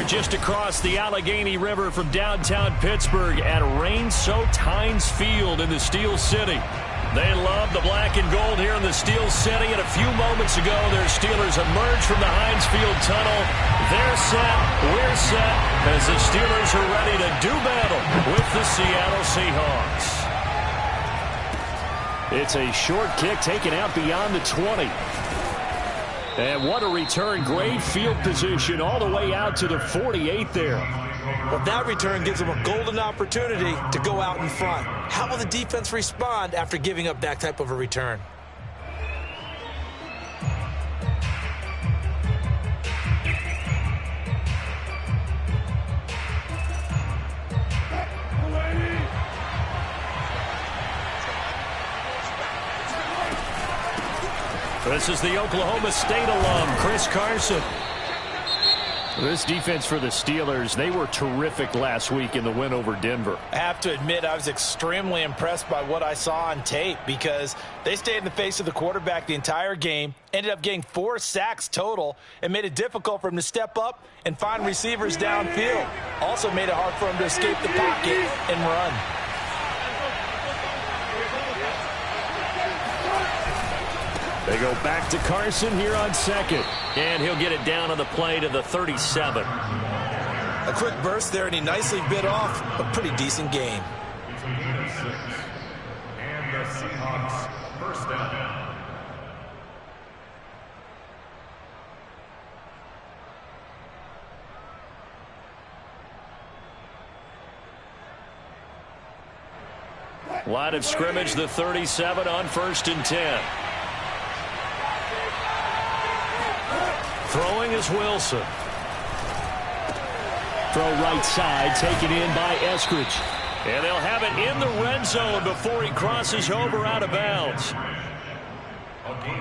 just across the Allegheny River from downtown Pittsburgh at rain-soaked Heinz Field in the Steel City. They love the black and gold here in the Steel City, and a few moments ago, their Steelers emerged from the Heinz Field tunnel. They're set, we're set, as the Steelers are ready to do battle with the Seattle Seahawks. It's a short kick taken out beyond the 20. And what a return. Great field position all the way out to the 48 there. Well, that return gives them a golden opportunity to go out in front. How will the defense respond after giving up that type of a return? This is the Oklahoma State alum, Chris Carson. This defense for the Steelers, they were terrific last week in the win over Denver. I have to admit, I was extremely impressed by what I saw on tape because they stayed in the face of the quarterback the entire game, ended up getting 4 sacks total, and made it difficult for him to step up and find receivers downfield. Also made it hard for him to escape the pocket and run. They go back to Carson here on second. And he'll get it down on the play to the 37. A quick burst there, and he nicely bit off a pretty decent gain. And the Seahawks first down. Line of scrimmage, the 37 on 1st and 10. Throwing is Wilson. Throw right side, taken in by Eskridge. And they'll have it in the red zone before he crosses over out of bounds.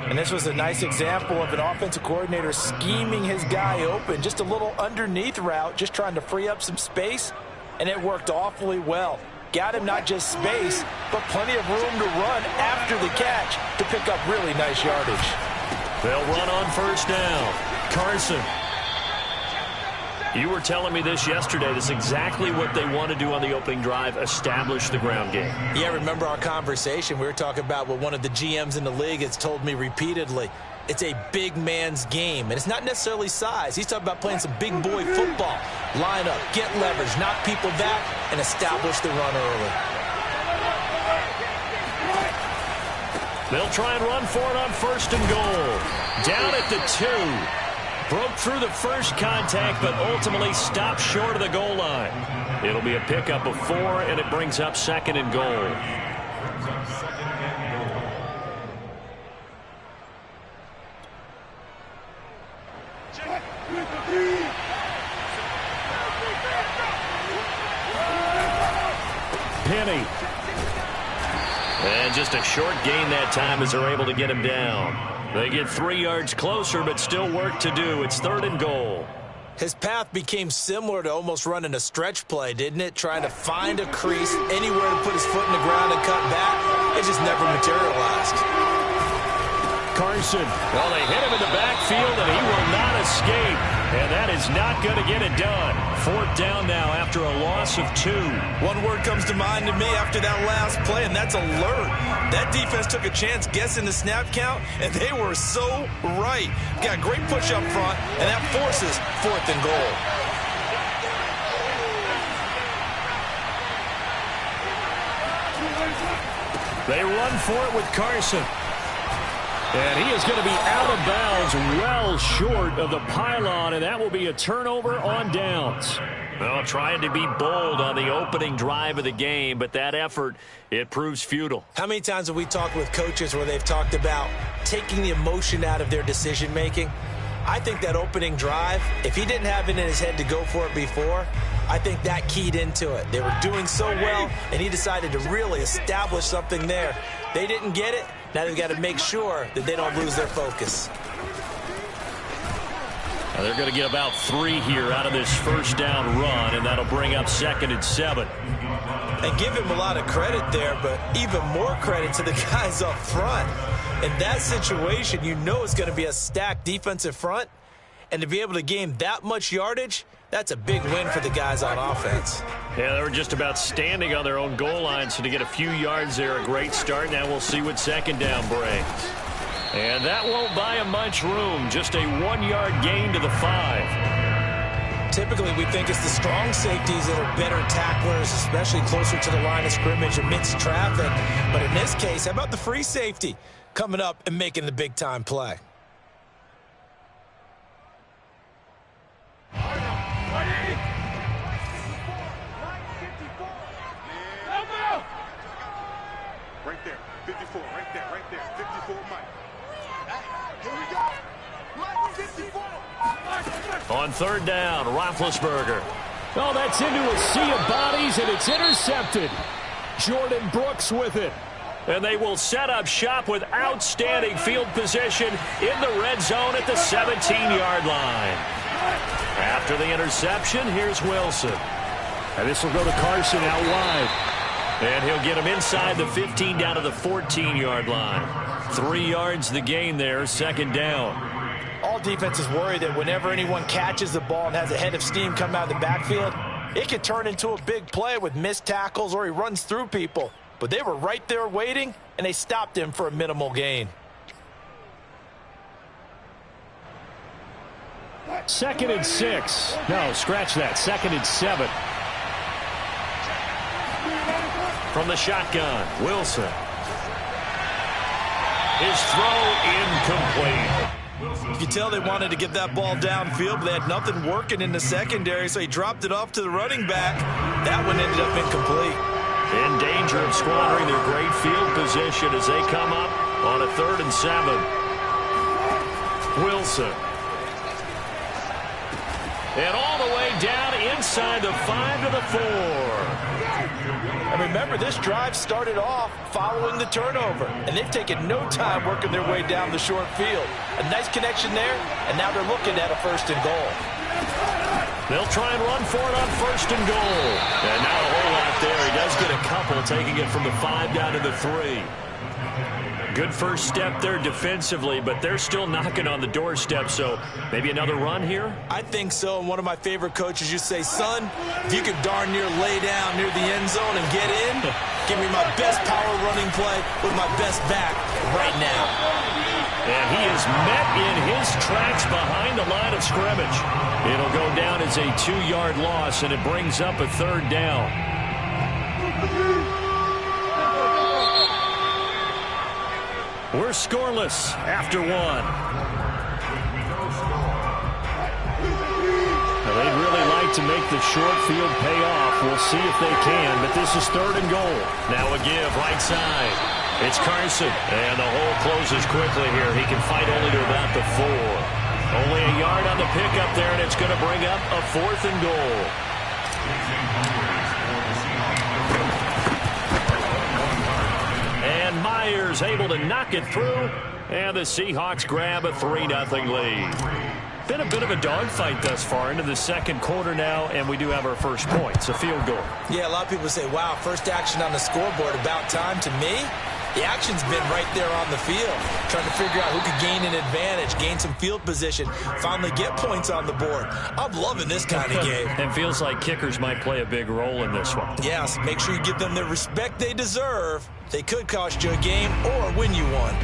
And this was a nice example of an offensive coordinator scheming his guy open. Just a little underneath route, just trying to free up some space. And it worked awfully well. Got him not just space, but plenty of room to run after the catch to pick up really nice yardage. They'll run on 1st down. Carson. You were telling me this yesterday. This is exactly what they want to do on the opening drive, establish the ground game. Yeah, remember our conversation? We were talking about what one of the GMs in the league has told me repeatedly. It's a big man's game, and it's not necessarily size. He's talking about playing some big boy football. Line up, get leverage, knock people back, and establish the run early. They'll try and run for it on 1st and goal. Down at the 2. Broke through the first contact, but ultimately stopped short of the goal line. It'll be a pickup of 4, and it brings up 2nd and goal. Penny. And just a short gain that time as they're able to get him down. They get 3 yards closer, but still work to do. It's 3rd and goal. His path became similar to almost running a stretch play, didn't it? Trying to find a crease, anywhere to put his foot in the ground and cut back. It just never materialized. Carson. Well, they hit him in the backfield, and he will not escape. And that is not going to get it done. 4th down now after a loss of 2. One word comes to mind to me after that last play, and that's alert. That defense took a chance guessing the snap count, and they were so right. Got a great push up front, and that forces 4th and goal. They run for it with Carson. And he is going to be out of bounds well short of the pylon, and that will be a turnover on downs. Well, trying to be bold on the opening drive of the game, but that effort, it proves futile. How many times have we talked with coaches where they've talked about taking the emotion out of their decision-making? I think that opening drive, if he didn't have it in his head to go for it before, I think that keyed into it. They were doing so well, and he decided to really establish something there. They didn't get it. Now they've got to make sure that they don't lose their focus. Now they're going to get about 3 here out of this 1st down run, and that'll bring up 2nd and 7. And give him a lot of credit there, but even more credit to the guys up front. In that situation, you know it's going to be a stacked defensive front, And to be able to gain that much yardage, that's a big win for the guys on offense. Yeah, they were just about standing on their own goal line, so to get a few yards there, a great start. Now we'll see what second down brings. And that won't buy him much room. Just a 1-yard gain to the 5. Typically, we think it's the strong safeties that are better tacklers, especially closer to the line of scrimmage amidst traffic. But in this case, how about the free safety coming up and making the big-time play? Right there, 54, right there, 54, Mike. Here we go. Mike, 54. On third down, Roethlisberger. Oh, that's into a sea of bodies, and it's intercepted. Jordan Brooks with it. And they will set up shop with outstanding field position in the red zone at the 17-yard line. After the interception, here's Wilson. And this will go to Carson out wide. And he'll get him inside the 15 down to the 14-yard line. 3 yards the gain there, second down. All defenses worry that whenever anyone catches the ball and has a head of steam come out of the backfield, it can turn into a big play with missed tackles or he runs through people. But they were right there waiting, and they stopped him for a minimal gain. Second and 6. No, scratch that. Second and 7. From the shotgun, Wilson. His throw incomplete. You can tell they wanted to get that ball downfield, but they had nothing working in the secondary, so he dropped it off to the running back. That one ended up incomplete. In danger of squandering their great field position as they come up on a 3rd and 7. Wilson. And all the way down inside the 5 to the 4. And remember, this drive started off following the turnover, and they've taken no time working their way down the short field. A nice connection there, and now they're looking at a 1st and goal. They'll try and run for it on 1st and goal. And not a whole lot there. He does get a couple, taking it from the 5 down to the 3. Good first step there defensively, but they're still knocking on the doorstep, so maybe another run here? I think so, and one of my favorite coaches used to say, son, if you can darn near lay down near the end zone and get in, give me my best power running play with my best back right now. And he is met in his tracks behind the line of scrimmage. It'll go down as a 2-yard loss, and it brings up a 3rd down. We're scoreless after 1. Now, they'd really like to make the short field pay off. We'll see if they can, but this is 3rd and goal. Now a give, right side. It's Carson, and the hole closes quickly here. He can fight only to about the 4. Only a yard on the pickup there, and it's going to bring up a 4th and goal. And Myers able to knock it through, and the Seahawks grab a 3-0 lead. Been a bit of a dogfight thus far into the second quarter now, and we do have our first points, a field goal. Yeah, a lot of people say, wow, first action on the scoreboard, about time. To me, the action's been right there on the field, trying to figure out who could gain an advantage, gain some field position, finally get points on the board. I'm loving this kind of game. And feels like kickers might play a big role in this one. Yes, make sure you give them the respect they deserve. They could cost you a game or win you one.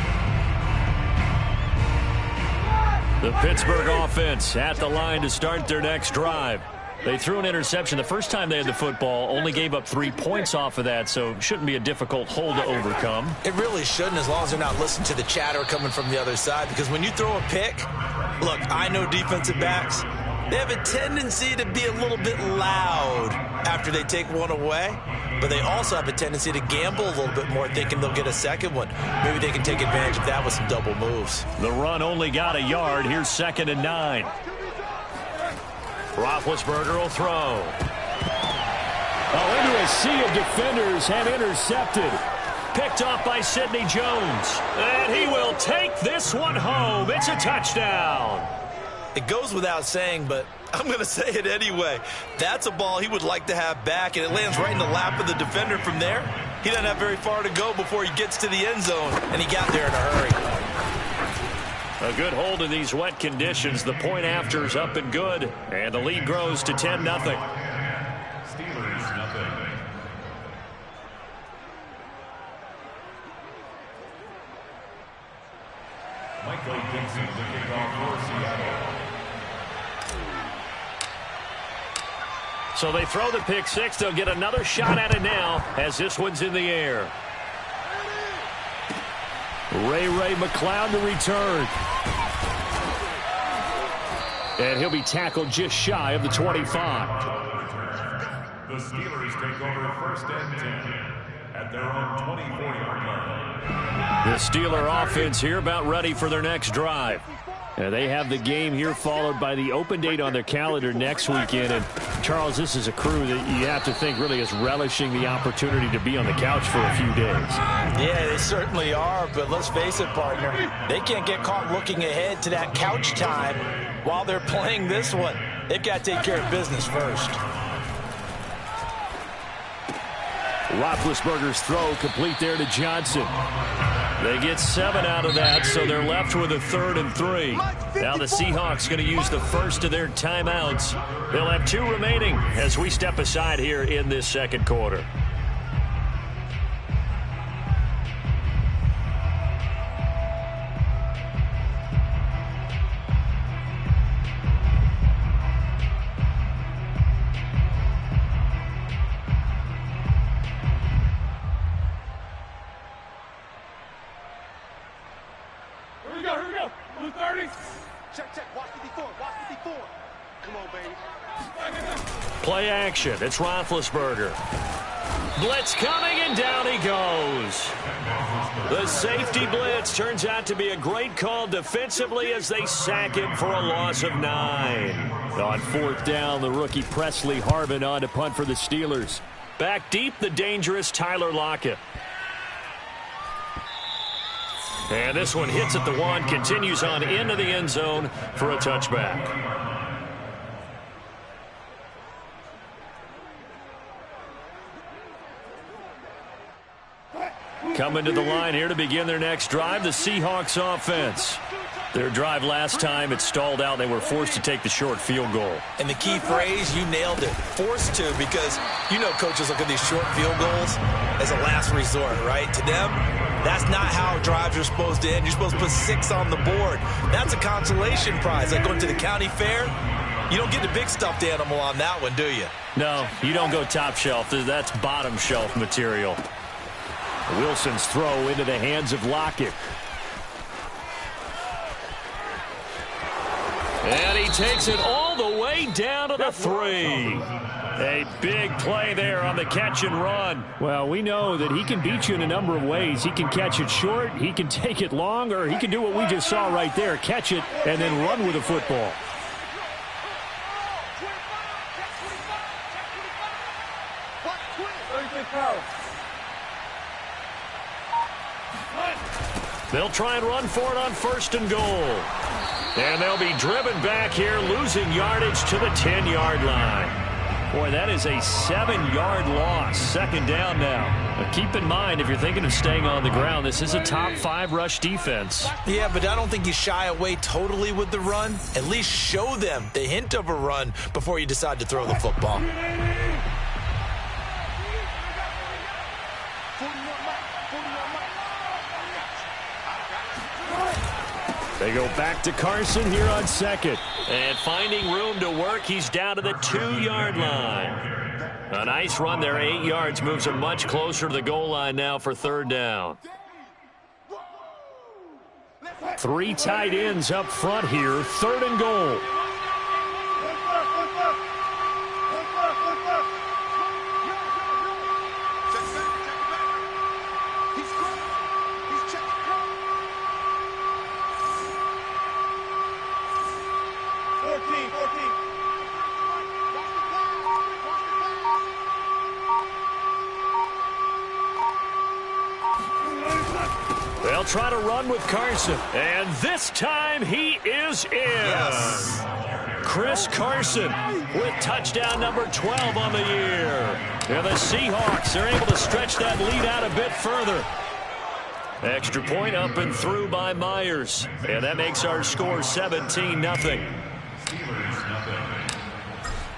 The Pittsburgh offense at the line to start their next drive. They threw an interception the first time they had the football, only gave up 3 points off of that, so shouldn't be a difficult hole to overcome. It really shouldn't, as long as they're not listening to the chatter coming from the other side, because when you throw a pick, look, I know defensive backs, they have a tendency to be a little bit loud after they take one away, but they also have a tendency to gamble a little bit more, thinking they'll get a second one. Maybe they can take advantage of that with some double moves. The run only got a yard. Here's 2nd and 9. Roethlisberger will throw. Oh, into a sea of defenders and intercepted. Picked off by Sidney Jones. And he will take this one home. It's a touchdown. It goes without saying, but I'm going to say it anyway. That's a ball he would like to have back, and it lands right in the lap of the defender from there. He doesn't have very far to go before he gets to the end zone, and he got there in a hurry. A good hold in these wet conditions. The point after is up and good, and the lead grows to 10-0. Steelers, nothing. Michael Dixon, the kickoff for Seattle. So they throw the pick six. They'll get another shot at it now as this one's in the air. Ray McCloud to return. And he'll be tackled just shy of the 25. The Steelers take over first and 10 at their own 24-yard line. The Steeler offense here about ready for their next drive. They have the game here followed by the open date on their calendar next weekend. And, Charles, this is a crew that you have to think really is relishing the opportunity to be on the couch for a few days. Yeah, they certainly are, but let's face it, partner. They can't get caught looking ahead to that couch time while they're playing this one. They've got to take care of business first. Roethlisberger's throw complete there to Johnson. They get 7 out of that, so they're left with a 3rd and 3. Now the Seahawks going to use the first of their timeouts. They'll have 2 remaining as we step aside here in this second quarter. Play action. It's Roethlisberger. Blitz coming, and down he goes. The safety blitz turns out to be a great call defensively as they sack him for a loss of 9. On 4th down, the rookie Presley Harvin on to punt for the Steelers. Back deep, the dangerous Tyler Lockett. And this one hits at the 1, continues on into the end zone for a touchback. Coming to the line here to begin their next drive, the Seahawks offense. Their drive last time, it stalled out. They were forced to take the short field goal. And the key phrase, you nailed it, forced to, because you know coaches look at these short field goals as a last resort, right? To them, that's not how drives are supposed to end. You're supposed to put 6 on the board. That's a consolation prize. Like going to the county fair, you don't get the big stuffed animal on that one, do you? No, you don't go top shelf. That's bottom shelf material. Wilson's throw into the hands of Lockett. And he takes it all the way down to the 3. A big play there on the catch and run. Well, we know that he can beat you in a number of ways. He can catch it short, he can take it long, or he can do what we just saw right there, catch it and then run with the football. They'll try and run for it on 1st and goal. And they'll be driven back here, losing yardage to the 10-yard line. Boy, that is a 7-yard loss. 2nd down now. But keep in mind, if you're thinking of staying on the ground, this is a top 5 rush defense. Yeah, but I don't think you shy away totally with the run. At least show them the hint of a run before you decide to throw the football. They go back to Carson here on 2nd. And finding room to work, he's down to the 2-yard line. A nice run there, 8 yards, moves him much closer to the goal line now for 3rd down. 3 tight ends up front here, 3rd and goal. They'll try to run with Carson. And this time he is in. Yes. Chris Carson with touchdown number 12 on the year. And the Seahawks are able to stretch that lead out a bit further. Extra point up and through by Myers. And that makes our score 17-0.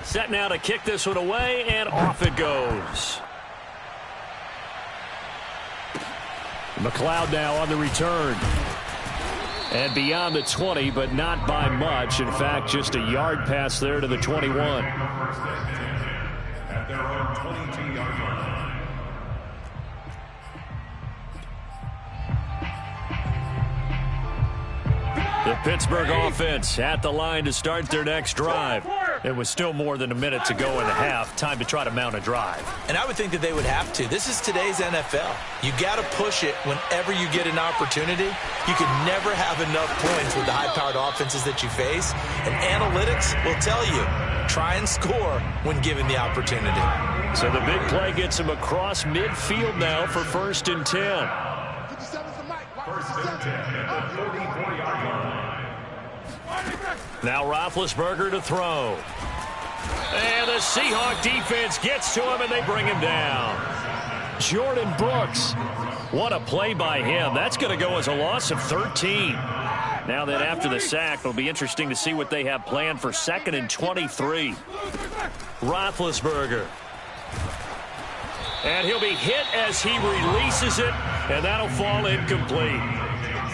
Set now to kick this one away, and off it goes. McLeod now on the return. And beyond the 20, but not by much. In fact, just a yard pass there to the 21. At their own 22-yard line. The Pittsburgh offense at the line to start their next drive. It was still more than a minute to go in the half. Time to try to mount a drive. And I would think that they would have to. This is today's NFL. You got to push it whenever you get an opportunity. You can never have enough points with the high-powered offenses that you face. And analytics will tell you, try and score when given the opportunity. So the big play gets him across midfield now for 1st and 10. 1st and 10 at the 44-yard line. Now Roethlisberger to throw. And the Seahawk defense gets to him, and they bring him down. Jordan Brooks. What a play by him. That's going to go as a loss of 13. Now that after the sack, it'll be interesting to see what they have planned for 2nd and 23. Roethlisberger. And he'll be hit as he releases it, and that'll fall incomplete.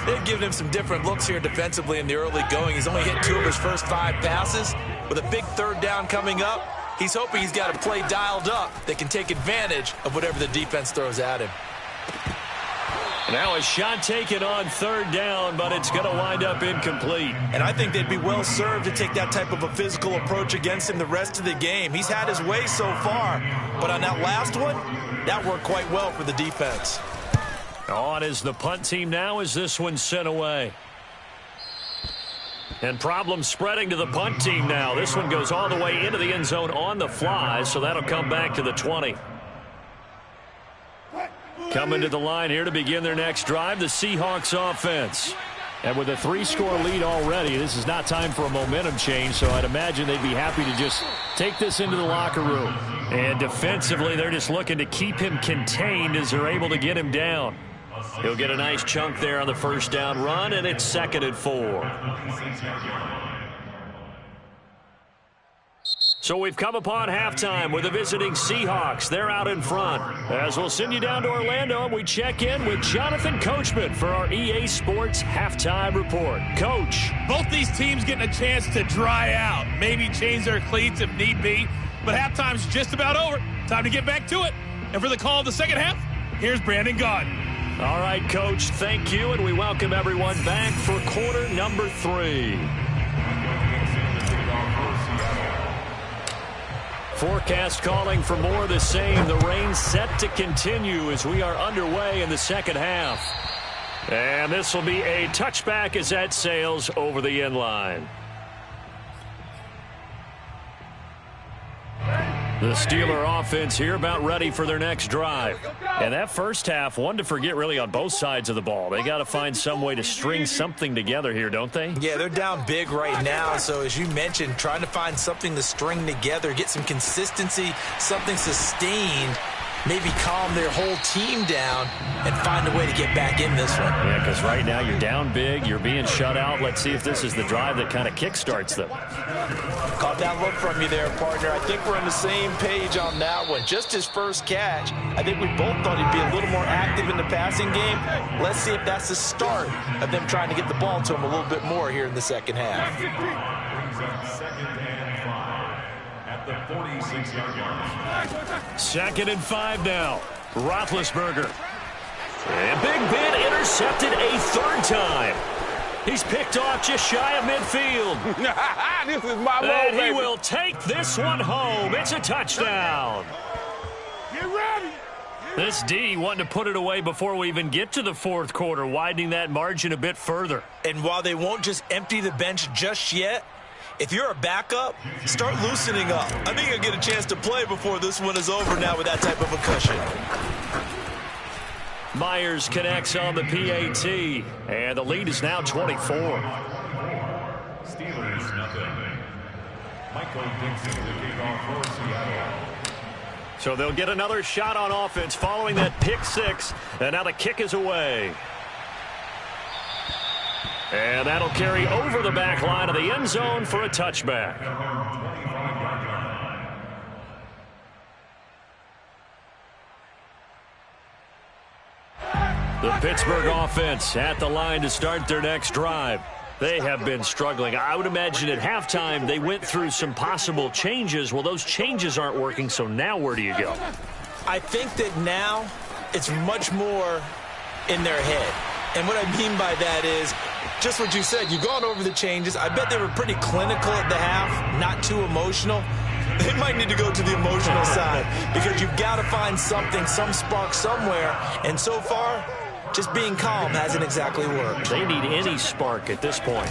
They've given him some different looks here defensively in the early going. He's only hit 2 of his first 5 passes. With a big 3rd down coming up, he's hoping he's got a play dialed up that can take advantage of whatever the defense throws at him. Now a shot taken on 3rd down, but it's going to wind up incomplete. And I think they'd be well served to take that type of a physical approach against him the rest of the game. He's had his way so far, but on that last one, that worked quite well for the defense. On is the punt team now as this one's sent away. And problems spreading to the punt team now. This one goes all the way into the end zone on the fly, so that'll come back to the 20. Coming to the line here to begin their next drive, the Seahawks offense. And with a 3-score lead already, this is not time for a momentum change, so I'd imagine they'd be happy to just take this into the locker room. And defensively, they're just looking to keep him contained as they're able to get him down. He'll get a nice chunk there on the 1st down run, and it's 2nd and 4. So we've come upon halftime with the visiting Seahawks. They're out in front. As we'll send you down to Orlando, we check in with Jonathan Coachman for our EA Sports Halftime Report. Coach. Both these teams getting a chance to dry out, maybe change their cleats if need be, but halftime's just about over. Time to get back to it. And for the call of the second half, here's Brandon Gaudin. All right, Coach, thank you, and we welcome everyone back for quarter number 3. Forecast calling for more of the same. The rain set to continue as we are underway in the second half. And this will be a touchback as that sails over the end line. The Steeler offense here about ready for their next drive. And that first half, one to forget really on both sides of the ball. They got to find some way to string something together here, don't they? Yeah, they're down big right now. So as you mentioned, trying to find something to string together, get some consistency, something sustained, maybe calm their whole team down and find a way to get back in this one. Yeah, because right now you're down big, you're being shut out. Let's see if this is the drive that kind of kickstarts them. Caught that look from you there, partner. I think we're on the same page on that one. Just his first catch. I think we both thought he'd be a little more active in the passing game. Let's see if that's the start of them trying to get the ball to him a little bit more here in the second half. Second and 5 at the 46-yard line. 2nd and 5 now. Roethlisberger. And Big Ben intercepted a 3rd time. He's picked off just shy of midfield. This is my And he will take this one home. It's a touchdown. Get ready. This D wanting to put it away before we even get to the 4th quarter, widening that margin a bit further. And while they won't just empty the bench just yet, if you're a backup, start loosening up. I think you'll get a chance to play before this one is over now with that type of a cushion. Myers connects on the PAT, and the lead is now 24. Steelers nothing. Michael Dixon to kick off for Seattle. So they'll get another shot on offense following that pick 6, and now the kick is away. And that'll carry over the back line of the end zone for a touchback. The Pittsburgh offense at the line to start their next drive. They have been struggling. I would imagine at halftime they went through some possible changes. Well, those changes aren't working, so now where do you go? I think that now it's much more in their head. And what I mean by that is just what you said. You've gone over the changes. I bet they were pretty clinical at the half, not too emotional. They might need to go to the emotional side because you've got to find something, some spark somewhere. And so far, just being calm hasn't exactly worked. They need any spark at this point.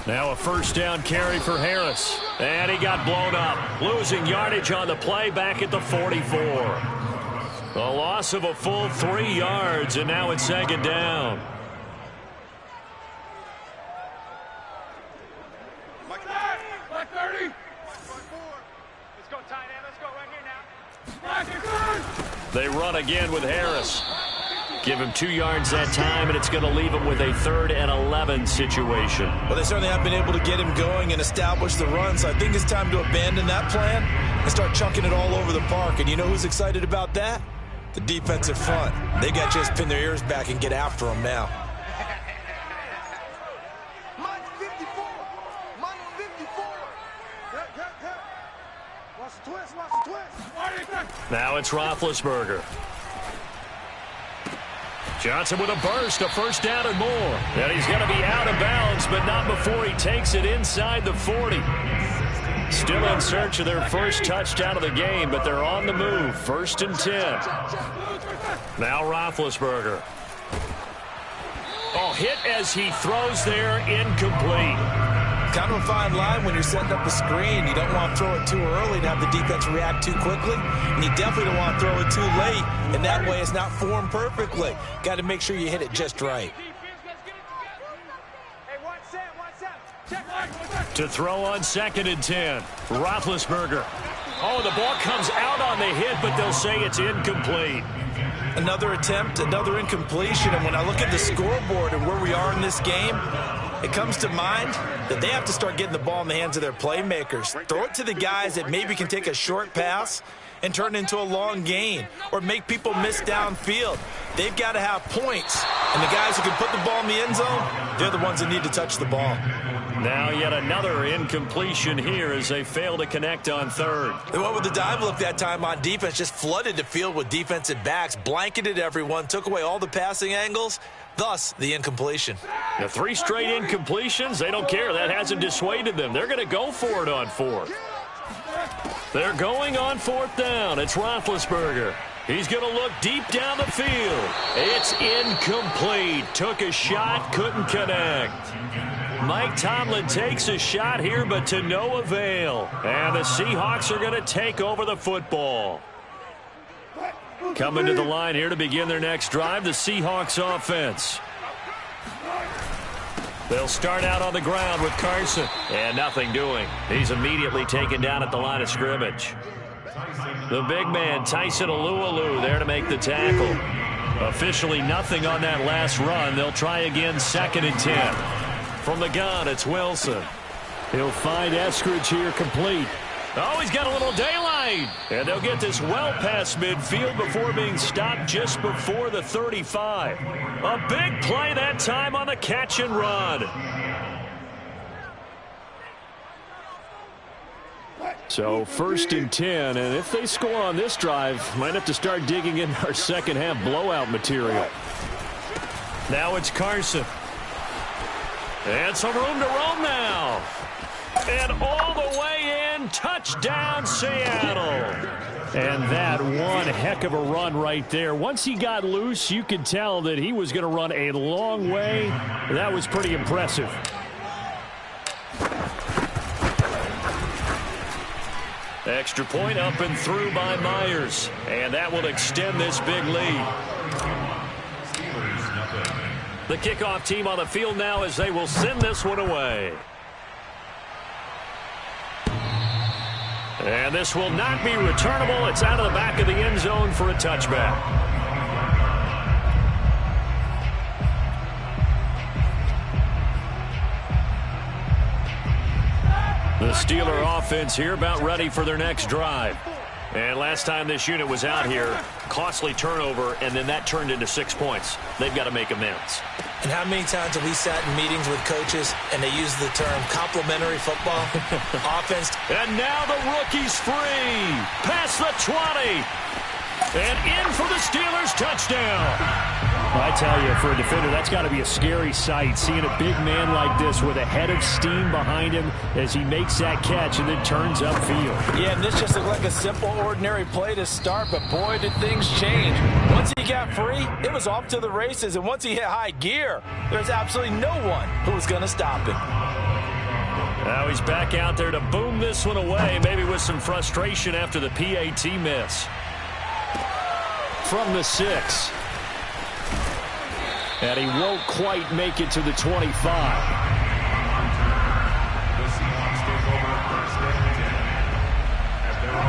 Now a first down carry for Harris. And he got blown up. Losing yardage on the play back at the 44. A loss of a full 3 yards, and now it's second down. Black 30. Let's go tight end. Let's go right here now. They run again with Harris. Give him 2 yards that time, and it's going to leave him with a 3rd and 11 situation. Well, they certainly have been able to get him going and establish the run, so I think it's time to abandon that plan and start chunking it all over the park. And you know who's excited about that? The defensive front. They got to just pin their ears back and get after him now. Mike 54. Mike 54. Watch the twist. Watch the twist. Now it's Roethlisberger. Johnson with a burst, a first down and more. And he's going to be out of bounds, but not before he takes it inside the 40. Still in search of their first touchdown of the game, but they're on the move. 1st and 10. Now Roethlisberger. Oh, hit as he throws there, incomplete. Kind of a fine line when you're setting up a screen. You don't want to throw it too early to have the defense react too quickly, and you definitely don't want to throw it too late, and that way it's not formed perfectly. Got to make sure you hit it just right. To throw on 2nd and 10. Roethlisberger. Oh, the ball comes out on the hit, but they'll say it's incomplete. Another attempt, another incompletion, and when I look at the scoreboard and where we are in this game, it comes to mind that they have to start getting the ball in the hands of their playmakers. Throw it to the guys that maybe can take a short pass and turn it into a long gain or make people miss downfield. They've got to have points, and the guys who can put the ball in the end zone, they're the ones that need to touch the ball. Now yet another incompletion here as they fail to connect on 3rd. They went with the dive look that time on defense, just flooded the field with defensive backs, blanketed everyone, took away all the passing angles, thus the incompletion. The 3 straight incompletions, they don't care. That hasn't dissuaded them. They're going to go for it on 4th. They're going on 4th down. It's Roethlisberger. He's going to look deep down the field. It's incomplete. Took a shot, couldn't connect. Mike Tomlin takes a shot here, but to no avail. And the Seahawks are going to take over the football. Coming to the line here to begin their next drive, the Seahawks offense. They'll start out on the ground with Carson. And nothing doing. He's immediately taken down at the line of scrimmage. The big man, Tyson Alualu, there to make the tackle. Officially nothing on that last run. They'll try again 2nd and 10. From the gun, it's Wilson. He'll find Eskridge here complete. Oh, he's got a little daylight. And they'll get this well past midfield before being stopped just before the 35. A big play that time on the catch and run. So 1st and 10, and if they score on this drive, might have to start digging in our second half blowout material. Now it's Carson. And some room to roam now. And all the way in, touchdown Seattle. And that one heck of a run right there. Once he got loose, you could tell that he was going to run a long way. That was pretty impressive. Extra point up and through by Myers. And that will extend this big lead. The kickoff team on the field now as they will send this one away. And this will not be returnable. It's out of the back of the end zone for a touchback. The Steeler offense here about ready for their next drive. And last time this unit was out here, costly turnover, and then that turned into 6 points. They've got to make amends. And how many times have we sat in meetings with coaches and they use the term complementary football? Offense. And now the rookie's free. Past the 20. And in for the Steelers touchdown. I tell you, for a defender, that's got to be a scary sight, seeing a big man like this with a head of steam behind him as he makes that catch and then turns upfield. Yeah, and this just looked like a simple, ordinary play to start, but boy, did things change. Once he got free, it was off to the races, and once he hit high gear, there's absolutely no one who was going to stop him. Now he's back out there to boom this one away, maybe with some frustration after the PAT miss. From the 6. And he won't quite make it to the 25.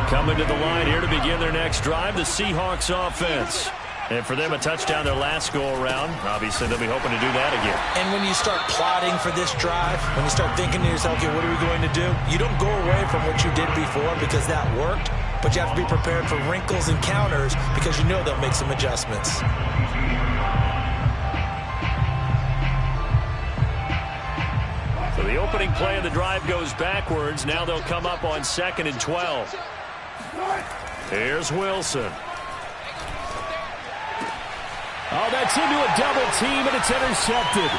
Coming to the line here to begin their next drive, the Seahawks offense. And for them, a touchdown their last go-around. Obviously, they'll be hoping to do that again. And when you start plotting for this drive, when you start thinking to yourself, okay, what are we going to do? You don't go away from what you did before because that worked, but you have to be prepared for wrinkles and counters because you know they'll make some adjustments. So the opening play of the drive goes backwards. Now they'll come up on 2nd and 12. Here's Wilson. Oh, that's into a double team, and it's intercepted.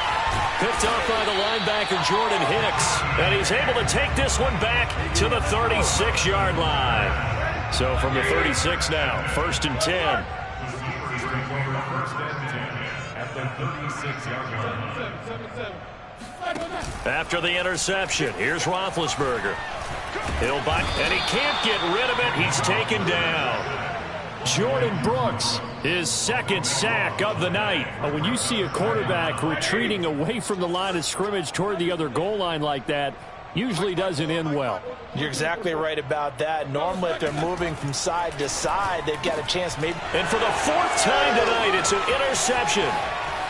Picked off by the linebacker, Jordan Hicks. And he's able to take this one back to the 36-yard line. So from the 36 now, 1st and 10. After the interception, here's Roethlisberger. He'll buy, and he can't get rid of it. He's taken down. Jordan Brooks, his 2nd sack of the night. When you see a quarterback retreating away from the line of scrimmage toward the other goal line like that, usually doesn't end well. You're exactly right about that. Normally, if they're moving from side to side, they've got a chance maybe. And for the 4th time tonight, it's an interception.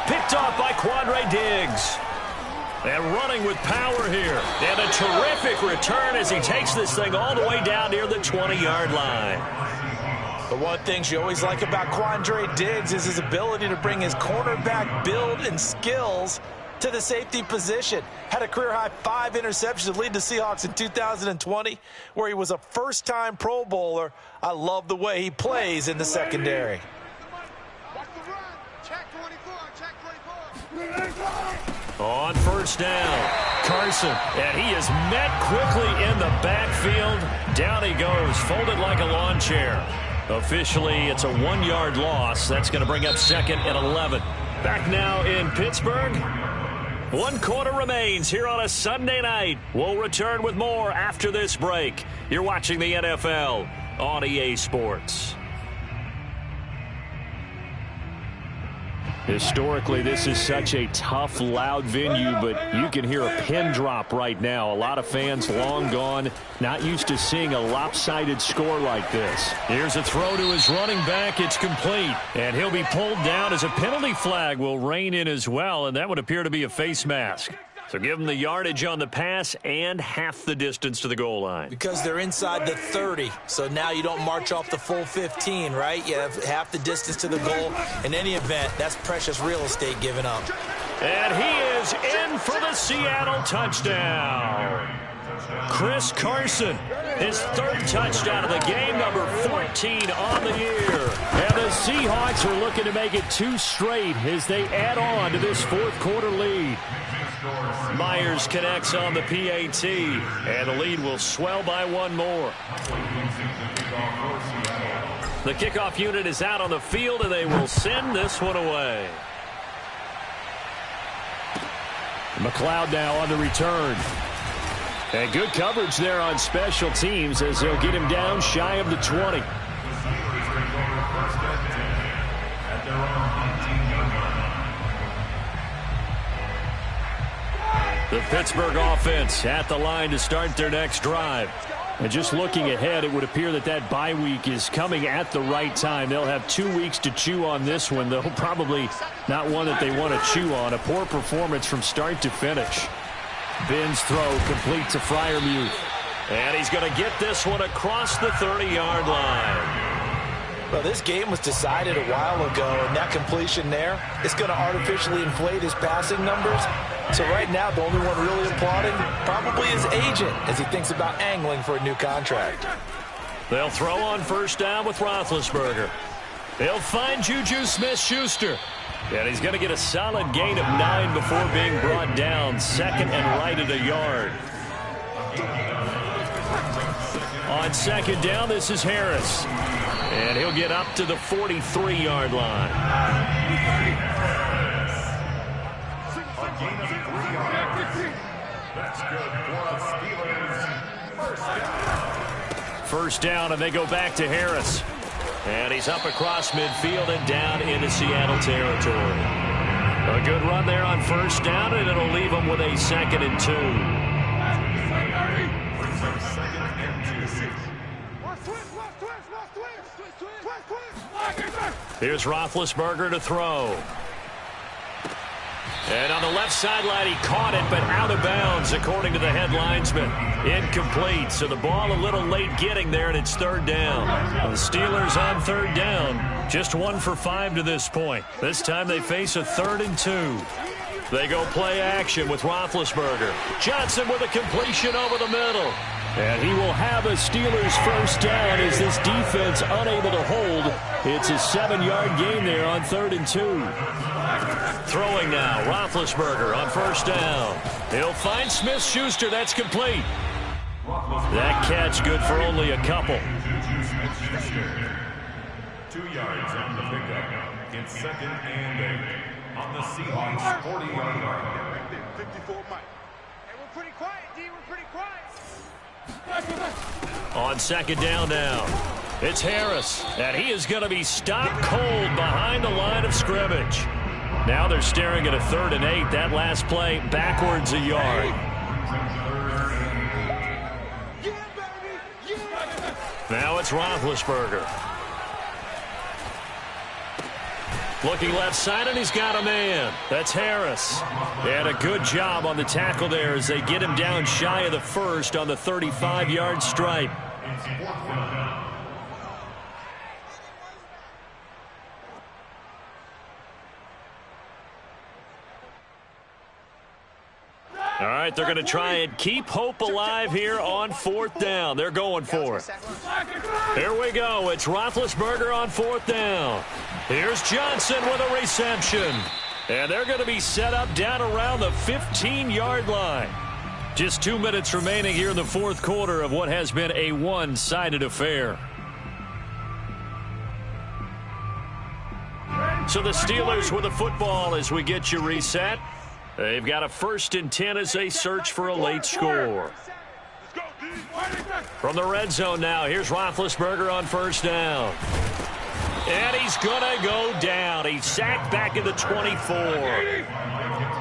Picked off by Quandre Diggs. And running with power here. And a terrific return as he takes this thing all the way down near the 20-yard line. But one thing you always like about Quandre Diggs is his ability to bring his cornerback build and skills to the safety position. Had a career-high 5 interceptions to lead the Seahawks in 2020, where he was a first-time Pro Bowler. I love the way he plays in the secondary. On 1st down, Carson, and he is met quickly in the backfield. Down he goes, folded like a lawn chair. Officially, it's a 1-yard loss. That's going to bring up 2nd and 11. Back now in Pittsburgh. 1 quarter remains here on a Sunday night. We'll return with more after this break. You're watching the NFL on EA Sports. Historically, this is such a tough, loud venue, but you can hear a pin drop right now. A lot of fans long gone, not used to seeing a lopsided score like this. Here's a throw to his running back. It's complete, and he'll be pulled down as a penalty flag will rein in as well, and that would appear to be a face mask. So give them the yardage on the pass and half the distance to the goal line. Because they're inside the 30, so now you don't march off the full 15, right? You have half the distance to the goal. In any event, that's precious real estate given up. And he is in for the Seattle touchdown. Chris Carson, his 3rd touchdown of the game, number 14 on the year. And the Seahawks are looking to make it 2 straight as they add on to this 4th quarter lead. Myers connects on the PAT, and the lead will swell by 1 more. The kickoff unit is out on the field, and they will send this one away. McLeod now on the return. And good coverage there on special teams as they'll get him down shy of the 20. The Pittsburgh offense at the line to start their next drive. And just looking ahead, it would appear that that bye week is coming at the right time. They'll have 2 weeks to chew on this one, though probably not one that they want to chew on. A poor performance from start to finish. Ben's throw complete to Freiermuth. And he's going to get this one across the 30-yard line. Well, this game was decided a while ago, and that completion there is going to artificially inflate his passing numbers. So right now, the only one really applauding probably his agent as he thinks about angling for a new contract. They'll throw on first down with Roethlisberger. He'll find Juju Smith-Schuster. And he's going to get a solid gain of 9 before being brought down. Second and right at a yard. On second down, this is Harris. And he'll get up to the 43-yard line. That's good for the Steelers. First down, and they go back to Harris. And he's up across midfield and down into Seattle territory. A good run there on first down, and it'll leave them with a 2nd and 2. Here's Roethlisberger to throw. And on the left sideline, he caught it, but out of bounds, according to the head linesman. Incomplete, so the ball a little late getting there, and it's third down. The Steelers on third down, just 1 for 5 to this point. This time they face a 3rd and 2. They go play action with Roethlisberger. Johnson with a completion over the middle. And he will have a Steelers first down as this defense unable to hold. It's a 7-yard gain there on 3rd and 2. Throwing now, Roethlisberger on first down. He'll find Smith-Schuster. That's complete. That catch good for only a couple. 2 yards on the pickup. It's 2nd and 8 on the Seahawks 40-yard line. Right there, 54 Mike. Hey, we're pretty quiet, D. We're pretty quiet. On second down now, it's Harris, and he is going to be stopped cold behind the line of scrimmage. Now they're staring at a 3rd and 8. That last play backwards a yard. Now it's Roethlisberger. Looking left side, and he's got a man. That's Harris. And a good job on the tackle there as they get him down shy of the first on the 35-yard stripe. All right, they're going to try and keep hope alive here on 4th down. They're going for it. Here we go. It's Roethlisberger on 4th down. Here's Johnson with a reception. And they're going to be set up down around the 15-yard line. Just 2 minutes remaining here in the 4th quarter of what has been a one-sided affair. So the Steelers with the football as we get you reset. They've got a 1st and 10 as they search for a late score. From the red zone now, here's Roethlisberger on first down. And he's going to go down. He's sacked back at the 24.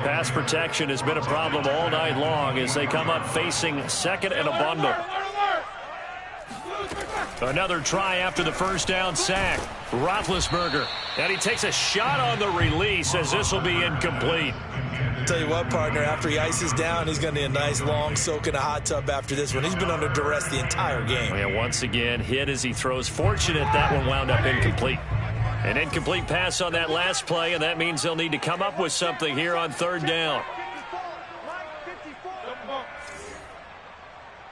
Pass protection has been a problem all night long as they come up facing 2nd and a bundle. Another try after the first down sack. Roethlisberger. And he takes a shot on the release as this will be incomplete. Tell you what, partner, after he ices down, he's going to need a nice long soak in a hot tub after this one. He's been under duress the entire game. And once again, hit as he throws. Fortunate that one wound up incomplete. An incomplete pass on that last play, and that means they'll need to come up with something here on 3rd down.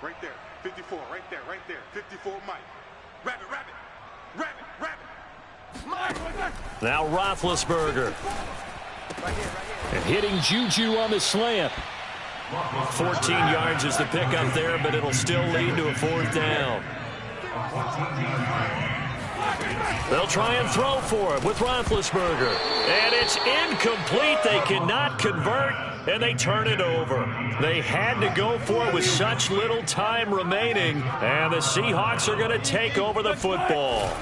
Right there, 54, right there, 54 Mike. Rabbit. Now Roethlisberger. And hitting Juju on the slant. 14 yards is the pickup there, but it'll still lead to a 4th down. They'll try and throw for it with Roethlisberger. And it's incomplete. They cannot convert, and they turn it over. They had to go for it with such little time remaining, and the Seahawks are going to take over the football.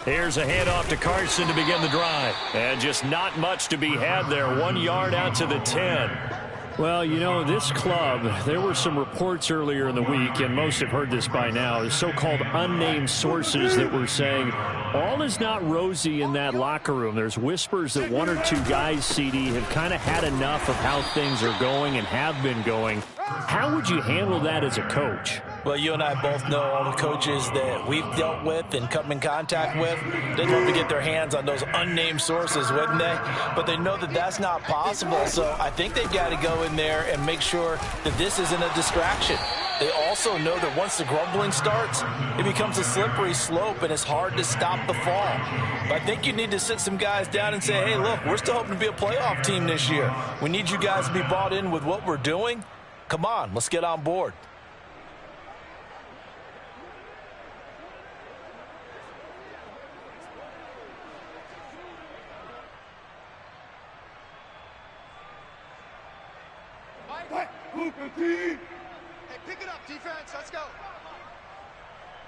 Here's a handoff to Carson to begin the drive. And just not much to be had there. 1 yard out to the 10. Well, you know, this club, there were some reports earlier in the week, and most have heard this by now, the so-called unnamed sources that were saying all is not rosy in that locker room. There's whispers that 1 or 2 guys, CD, have kind of had enough of how things are going and have been going. How would you handle that as a coach? Well, you and I both know all the coaches that we've dealt with and come in contact with. They'd love to get their hands on those unnamed sources, wouldn't they? But they know that that's not possible, so I think they've got to go in there and make sure that this isn't a distraction. They also know that once the grumbling starts, it becomes a slippery slope, and it's hard to stop the fall. But I think you need to sit some guys down and say, hey, look, we're still hoping to be a playoff team this year. We need you guys to be bought in with what we're doing. Come on, let's get on board. Hey, pick it up, defense. Let's go.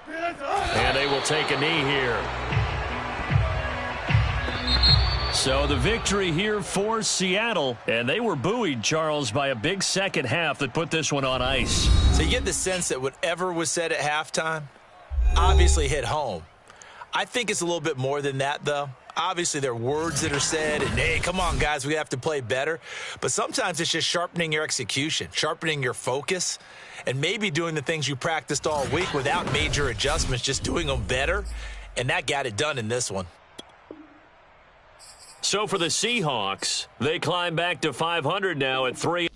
And they will take a knee here. So the victory here for Seattle. And they were buoyed, Charles, by a big second half that put this one on ice. So you get the sense that whatever was said at halftime obviously hit home. I think it's a little bit more than that, though. Obviously, there are words that are said, and, hey, come on, guys, we have to play better. But sometimes it's just sharpening your execution, sharpening your focus, and maybe doing the things you practiced all week without major adjustments, just doing them better. And that got it done in this one. So for the Seahawks, they climb back to 500 now at 3.